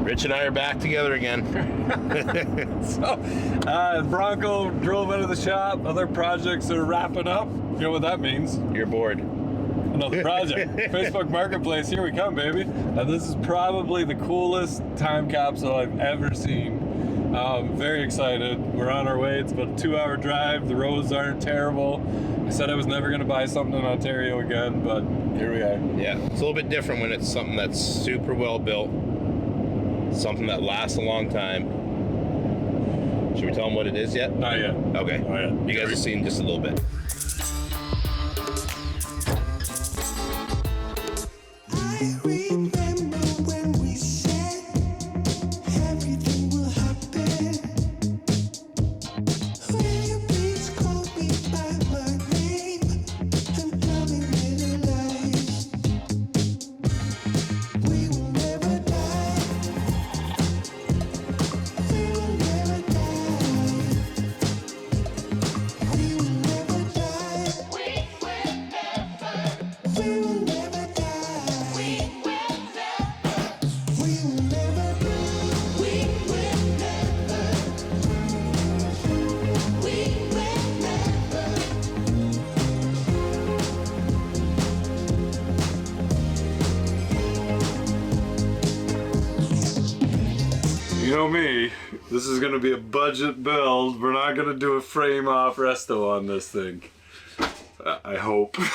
Rich and I are back together again. So, Bronco drove out of the shop. Other projects are wrapping up. You know what that means? You're bored. Another project. Facebook Marketplace, here we come, baby. This is probably the coolest time capsule I've ever seen. Very excited. We're on our way. It's about a 2-hour drive. The roads aren't terrible. I said I was never going to buy something in Ontario again, but here we are. Yeah, it's a little bit different when it's something that's super well built, something that lasts a long time. Should we tell them what it is yet? Not yet. Okay. Not yet. You guys have seen just a little bit. I remember when we said everything will happen. Will you please call me by my name and tell me little lies? We will never die. We will never die. We will never die. We will never. We will never die. You know me, this is going to be a budget build. We're not going to do a frame off resto on this thing. I hope. Yeah,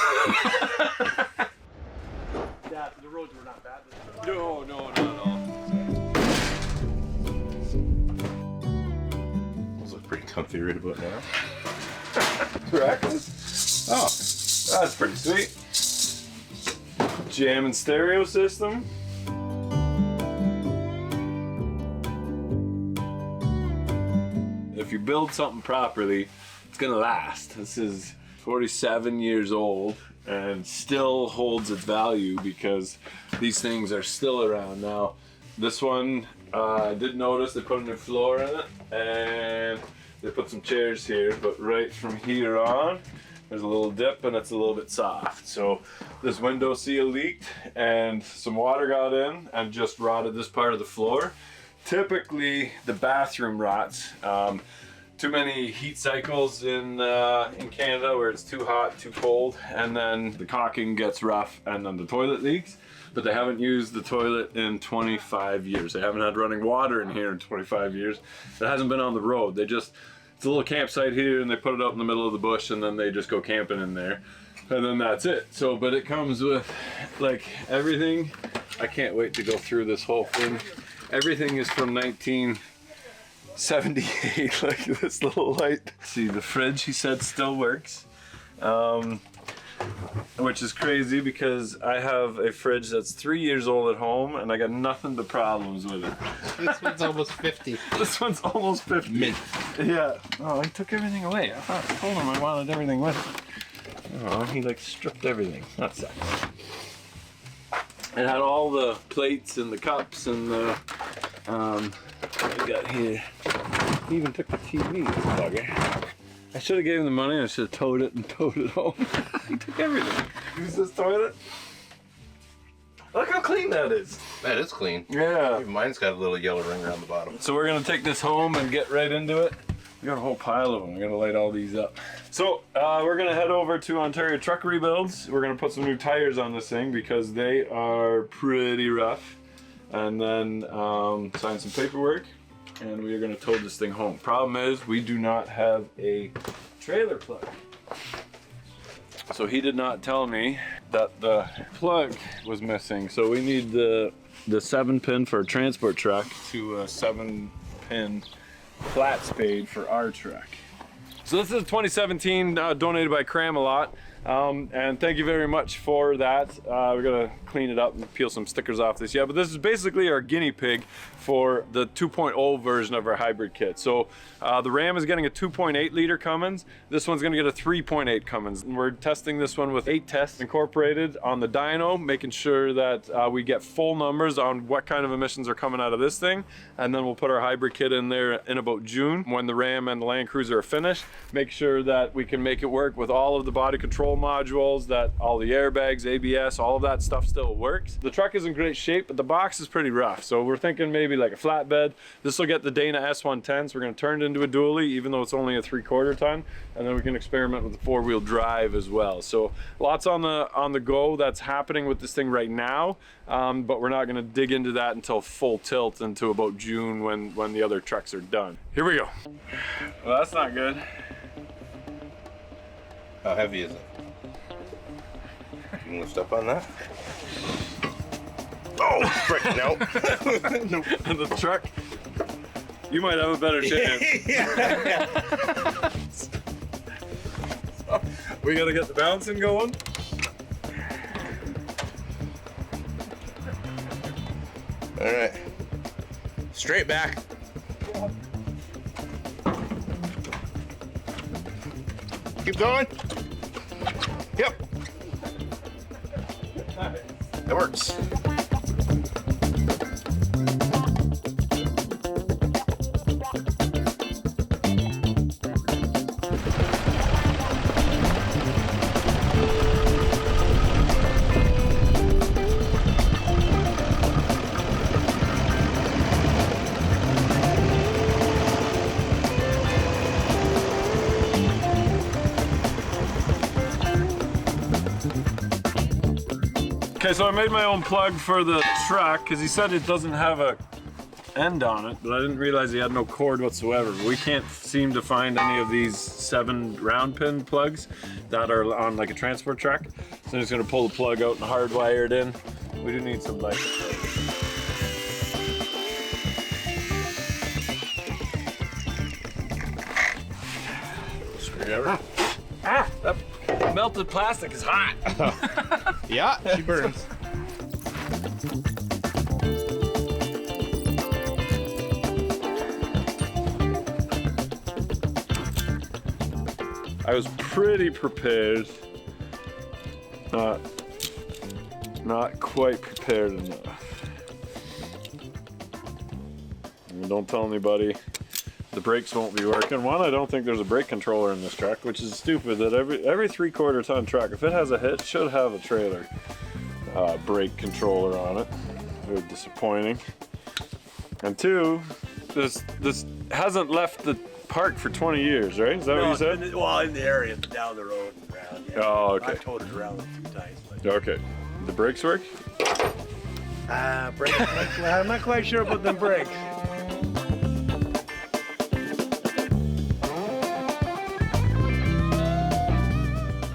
the roads were not bad. No, not at all. Those look pretty comfy right about now. Reckless? Oh, that's pretty sweet. Jam and stereo system. If you build something properly, it's gonna last. This is 47 years old and still holds its value because these things are still around. Now, this one, I did notice they put a new floor in it and they put some chairs here, but right from here on, there's a little dip and it's a little bit soft. So this window seal leaked and some water got in and just rotted this part of the floor. Typically, the bathroom rots. Too many heat cycles in Canada where it's too hot, too cold, and then the caulking gets rough and then the toilet leaks. But they haven't used the toilet in 25 years. They haven't had running water in here in 25 years. It hasn't been on the road. It's a little campsite here and they put it up in the middle of the bush and then they just go camping in there. And then that's it. So, but it comes with like everything. I can't wait to go through this whole thing. Everything is from 1978, like this little light. See, the fridge, he said, still works. Which is crazy because I have a fridge that's 3 years old at home and I got nothing but problems with it. This one's almost 50. This one's almost 50. Mint. Yeah. Oh, I took everything away. I told him I wanted everything with it. Oh, he like stripped everything. That sucks. It had all the plates and the cups and the, what we got here. He even took the TV, this bugger. I should have gave him the money and I should have towed it home. He took everything. Use this toilet. Look how clean that is. That is clean. Yeah. Mine's got a little yellow ring around the bottom. So we're gonna take this home and get right into it. We got a whole pile of them. We're gonna light all these up. So we're gonna head over to Ontario Truck Rebuilds. We're gonna put some new tires on this thing because they are pretty rough. And then sign some paperwork and we are gonna tow this thing home. Problem is we do not have a trailer plug. So he did not tell me that the plug was missing. So we need the 7-pin for a transport truck to a 7-pin flat spade for our truck. So this is 2017, donated by Cram-A-Lot. And thank you very much for that. We're gonna clean it up and peel some stickers off this. Yeah, but this is basically our guinea pig for the 2.0 version of our hybrid kit. So the Ram is getting a 2.8 liter Cummins. This one's gonna get a 3.8 Cummins. And we're testing this one with 8 tests incorporated on the dyno, making sure that we get full numbers on what kind of emissions are coming out of this thing. And then we'll put our hybrid kit in there in about June when the Ram and the Land Cruiser are finished. Make sure that we can make it work with all of the body control control modules, that all the airbags, ABS, all of that stuff still works. The truck is in great shape, but the box is pretty rough. So we're thinking maybe like a flatbed. This will get the Dana S110, so we're gonna turn it into a dually, even though it's only a 3/4 ton. And then we can experiment with the 4-wheel drive as well. So lots on the go that's happening with this thing right now. But we're not gonna dig into that until full tilt into about June when the other trucks are done. Here we go. Well, that's not good. How heavy is it? You can lift up on that? Oh, frick, no. Nope. And the truck, you might have a better chance. We gotta get the bouncing going. All right. Straight back. Keep going. Yep. It works. Okay, so I made my own plug for the truck because he said it doesn't have a end on it, but I didn't realize he had no cord whatsoever. We can't seem to find any of these 7 round pin plugs that are on like a transport truck. So I'm just gonna pull the plug out and hardwire it in. We do need some light. Screwdriver. Ah, that melted plastic is hot. Yeah, she burns. I was pretty prepared. Not quite prepared enough. And don't tell anybody. The brakes won't be working. One, I don't think there's a brake controller in this truck, which is stupid that every 3/4 ton truck, if it has a hitch, should have a trailer brake controller on it. Very disappointing. And 2, this hasn't left the park for 20 years, right? Is that what you said? In the area, down the road and around. Yeah. Oh, okay. I've towed it around a few times. But, Okay. The brakes work? brakes, I'm not quite sure about them brakes.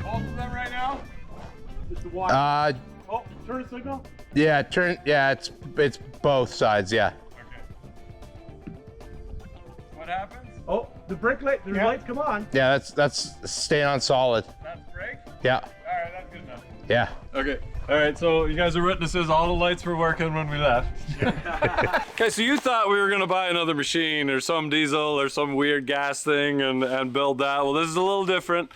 Both of them right now? Just the one. Oh, turn the signal? Yeah, turn. Yeah, it's both sides. Yeah. Okay. What happens? Oh, the brake light, the lights come on. Yeah, that's staying on solid. That's brake? Yeah. All right, that's good enough. Yeah. Okay. All right, so you guys are witnesses. All the lights were working when we left. Okay, so you thought we were gonna buy another machine or some diesel or some weird gas thing and build that. Well, this is a little different.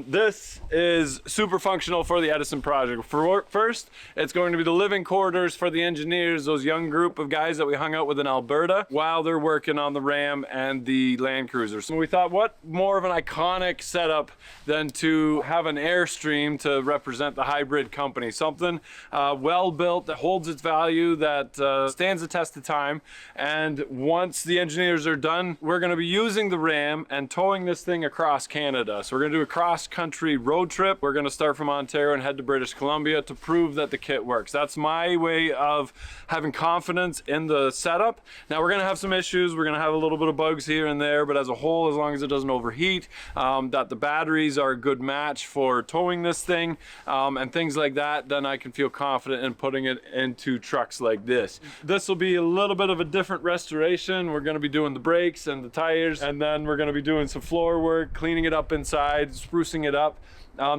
This is super functional for the Edison project. First, it's going to be the living quarters for the engineers, those young group of guys that we hung out with in Alberta while they're working on the Ram and the Land Cruiser. So we thought, what more of an iconic setup than to have an Airstream to represent the hybrid company. Something well built that holds its value, that stands the test of time. And once the engineers are done, we're going to be using the Ram and towing this thing across Canada. So we're going to do a cross-country road trip. We're going to start from Ontario and head to British Columbia to prove that the kit works. That's my way of having confidence in the setup. Now we're going to have some issues. We're going to have a little bit of bugs here and there, but as a whole, as long as it doesn't overheat, that the batteries are a good match for towing this thing, and things like that, then I can feel confident in putting it into trucks like this. This will be a little bit of a different restoration. We're going to be doing the brakes and the tires, and then we're going to be doing some floor work, cleaning it up inside, sprucing it up.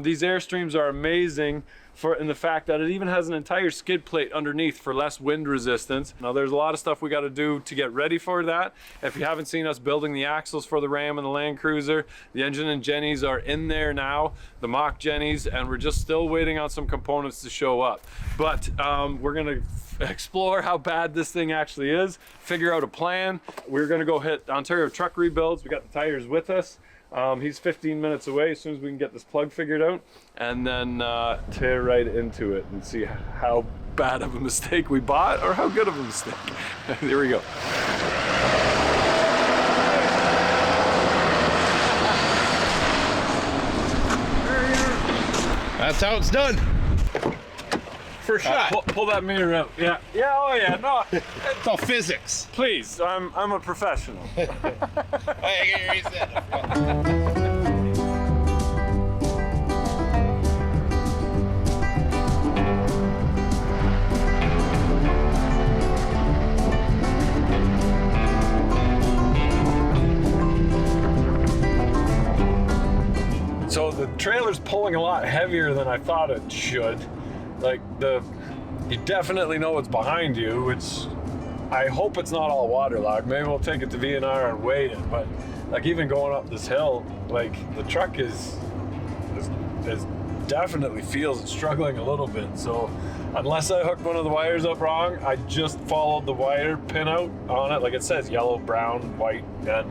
These Airstreams are amazing in the fact that it even has an entire skid plate underneath for less wind resistance. Now there's a lot of stuff we got to do to get ready for that. If you haven't seen us building the axles for the Ram and the Land Cruiser, the engine and jennies are in there now, the mock jennies, and we're just still waiting on some components to show up. But we're gonna explore how bad this thing actually is, figure out a plan. We're gonna go hit Ontario Truck Rebuilds. We got the tires with us. He's 15 minutes away as soon as we can get this plug figured out, and then tear right into it and see how bad of a mistake we bought or how good of a mistake. There we go. That's how it's done. First shot. Pull that mirror out. Yeah. Yeah. Oh yeah. No. It's all physics. Please. I'm a professional. Hey, get your reset. So the trailer's pulling a lot heavier than I thought it should. Like you definitely know what's behind you, which I hope it's not all waterlogged. Maybe we'll take it to VNR and weigh it. But like even going up this hill, like the truck is definitely feels it's struggling a little bit. So unless I hooked one of the wires up wrong, I just followed the wire pin out on it. Like it says yellow, brown, white, and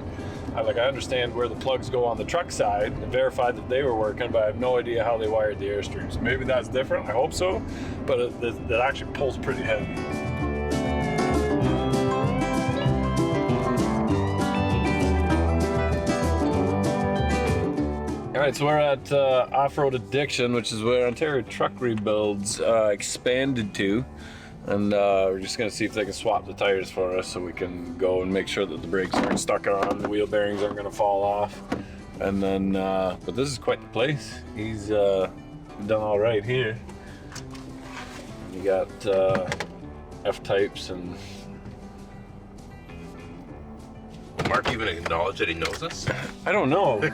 I understand where the plugs go on the truck side and verified that they were working, but I have no idea how they wired the Airstream. So maybe that's different, I hope so, but it actually pulls pretty heavy. All right, so we're at Off-Road Addiction, which is where Ontario Truck Rebuilds expanded to. And we're just gonna see if they can swap the tires for us so we can go and make sure that the brakes aren't stuck on, the wheel bearings aren't gonna fall off. And then, but this is quite the place. He's done all right here. You got F-types and... Mark even acknowledge that he knows us? I don't know.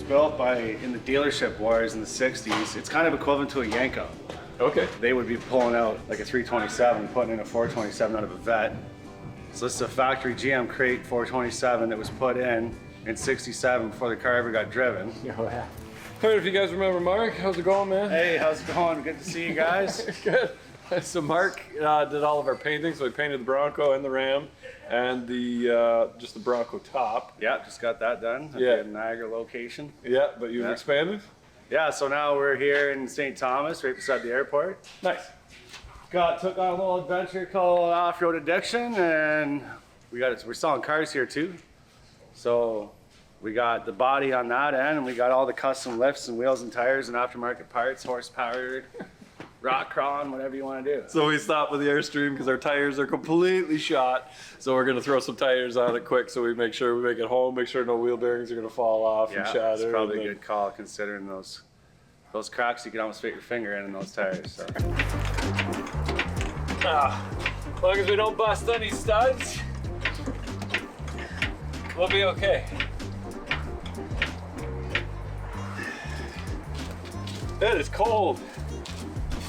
Built in the dealership wars in the 60s. It's kind of equivalent to a Yanko. Okay. They would be pulling out like a 327, putting in a 427 out of a vet. So this is a factory GM crate 427 that was put in 67 before the car ever got driven. Oh, yeah. Hey, if you guys remember Mark, how's it going, man? Hey, how's it going? Good to see you guys. Good. So Mark did all of our painting. So we painted the Bronco and the Ram and the just the Bronco top. Yeah, just got that done at the Niagara location. Yeah, but you've expanded? Yeah, so now we're here in St. Thomas, right beside the airport. Nice. Took on a little adventure called Off-Road Addiction, and we're selling cars here too. So we got the body on that end, and we got all the custom lifts and wheels and tires and aftermarket parts, horse-powered, rock crawling, whatever you want to do. So we stopped with the Airstream because our tires are completely shot. So we're gonna throw some tires on it quick so we make sure we make it home, make sure no wheel bearings are gonna fall off and shatter. It's probably a good call considering those cracks you can almost fit your finger in those tires. So. As long as we don't bust any studs, we'll be okay. It is cold.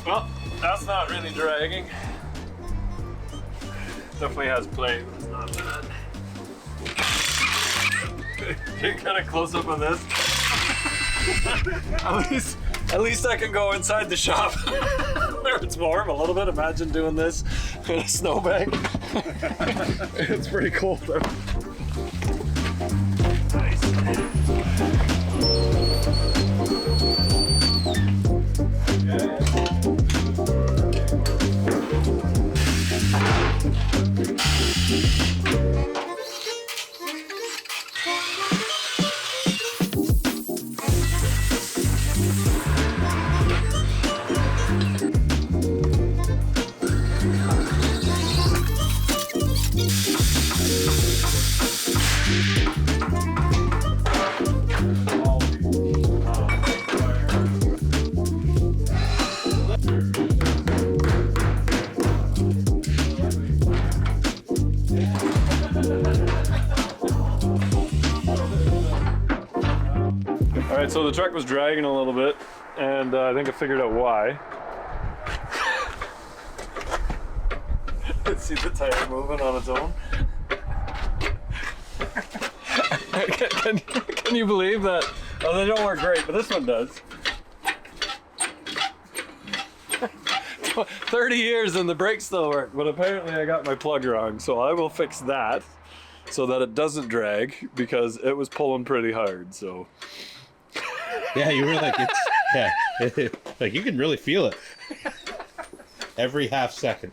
Well, that's not really dragging. Definitely has play, but it's not bad. Get kind of close up on this. At least I can go inside the shop where it's warm a little bit. Imagine doing this in a snowbank. It's pretty cold though. Nice. Alright, so the truck was dragging a little bit, and I think I figured out why. See the tire moving on its own? Can you believe that? Oh, they don't work great, but this one does. 30 years and the brakes still work, but apparently I got my plug wrong, so I will fix that so that it doesn't drag, because it was pulling pretty hard, so. Yeah, you were like, like you can really feel it every half second.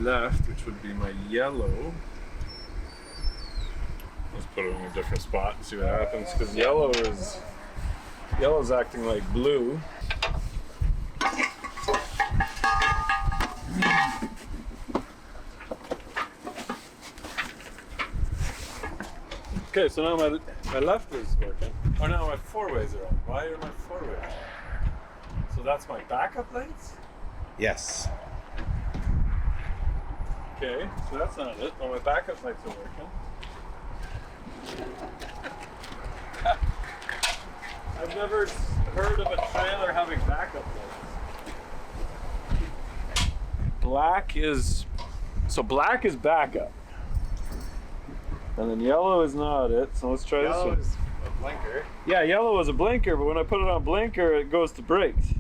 Left, which would be my yellow. Let's put it in a different spot and see what happens, because yellow's acting like blue. Okay, so now my left is working. Oh, now my four ways are on. Why are my four ways on? So that's my backup lights? Yes. Okay, so that's not it. Oh, my backup lights are working. I've never heard of a trailer having backup lights. Black is backup. And then yellow is not it, so let's try this one. Yellow is a blinker. Yeah, yellow is a blinker, but when I put it on blinker, it goes to brakes.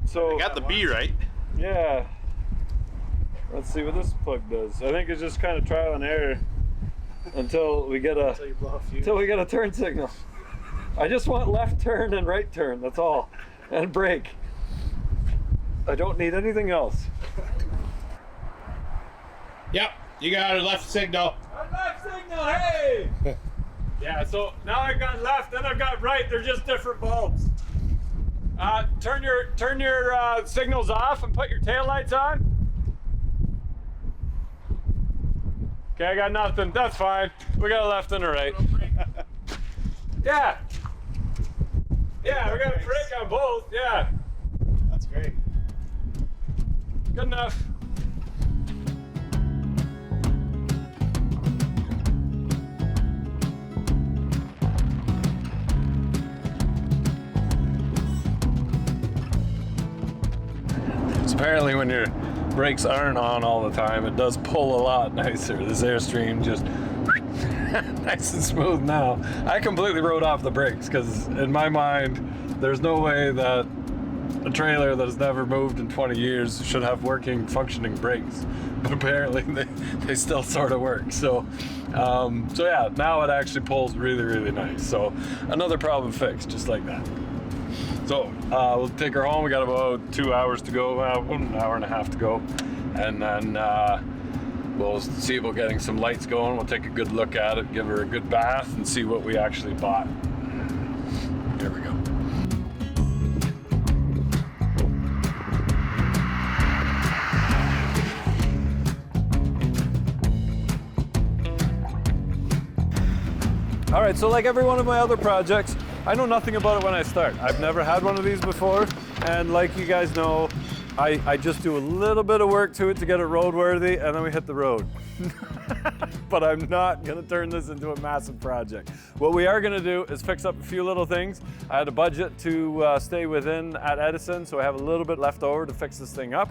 So You got the B right. yeah. Let's see what this plug does. I think it's just kind of trial and error until we get a Until you blow a fuse. until we get a turn signal. I just want left turn and right turn, that's all. And brake. I don't need anything else. Yep, you got a left signal. Left signal, hey! Yeah, so now I've got left, then I've got right. They're just different bulbs. Turn your signals off and put your taillights on. Okay, I got nothing. That's fine. We got a left and a right. Yeah. Yeah, we got a brake on both. Yeah. That's great. Good enough. So apparently when your brakes aren't on all the time, it does pull a lot nicer. This Airstream just nice and smooth now. I completely wrote off the brakes because in my mind, there's no way that a trailer that has never moved in 20 years should have working, functioning brakes. But apparently they still sort of work. So yeah, now it actually pulls really, really nice. So another problem fixed, just like that. So we'll take her home. We got about 2 hours to go, 1 hour and a half to go. And then we'll see about getting some lights going. We'll take a good look at it, give her a good bath, and see what we actually bought. Here we go. All right, so like every one of my other projects, I know nothing about it when I start. I've never had one of these before, and like you guys know, I just do a little bit of work to it to get it roadworthy, and then we hit the road. But I'm not gonna turn this into a massive project. What we are gonna do is fix up a few little things. I had a budget to stay within at Edison, so I have a little bit left over to fix this thing up.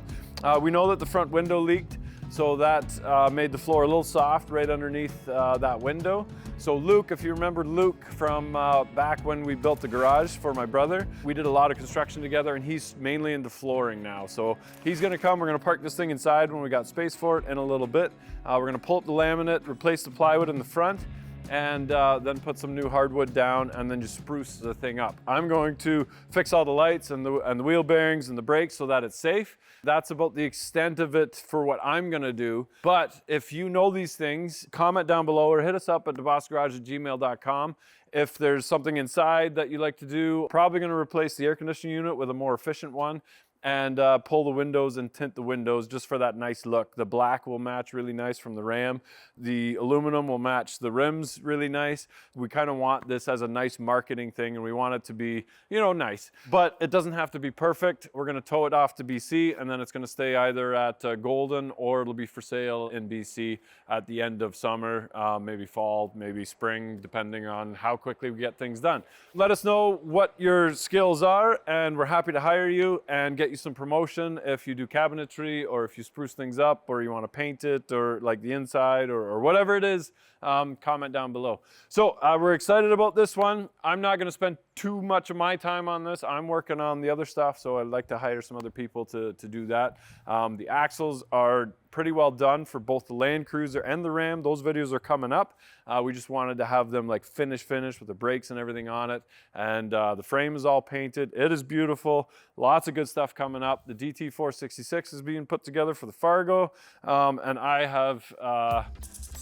We know that the front window leaked, so that made the floor a little soft right underneath that window. So Luke, if you remember Luke from back when we built the garage for my brother, we did a lot of construction together, and he's mainly into flooring now. So he's gonna come, we're gonna park this thing inside when we got space for it in a little bit. We're gonna pull up the laminate, replace the plywood in the front, and then put some new hardwood down, and then just spruce the thing up. I'm going to fix all the lights and the wheel bearings and the brakes so that it's safe. That's about the extent of it for what I'm gonna do. But if you know these things, comment down below or hit us up at debossgarage@gmail.com. If there's something inside that you'd like to do, probably gonna replace the air conditioning unit with a more efficient one. and pull the windows and tint the windows just for that nice look. The black will match really nice from the Ram. The aluminum will match the rims really nice. We kind of want this as a nice marketing thing, and we want it to be, you know, nice. But it doesn't have to be perfect. We're going to tow it off to BC, and then it's going to stay either at Golden, or it'll be for sale in BC at the end of summer, maybe fall, maybe spring, depending on how quickly we get things done. Let us know what your skills are, and we're happy to hire you and get you some promotion if you do cabinetry, or if you spruce things up, or you want to paint it, or like the inside, or whatever it is. Comment down below. So we're excited about this one. I'm not going to spend too much of my time on this. I'm working on the other stuff, so I'd like to hire some other people to do that. The axles are pretty well done for both the Land Cruiser and the Ram. Those videos are coming up. We just wanted to have them like finish with the brakes and everything on it. And the frame is all painted. It is beautiful. Lots of good stuff coming up. The DT466 is being put together for the Fargo. And I have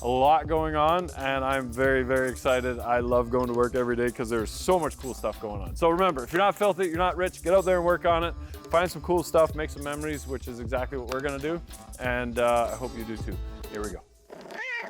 a lot going on, and I'm very, very excited. I love going to work every day because there's so much cool stuff going on. So remember, if you're not filthy, you're not rich, get out there and work on it. Find some cool stuff, make some memories, which is exactly what we're gonna do. And I hope you do too. Here we go.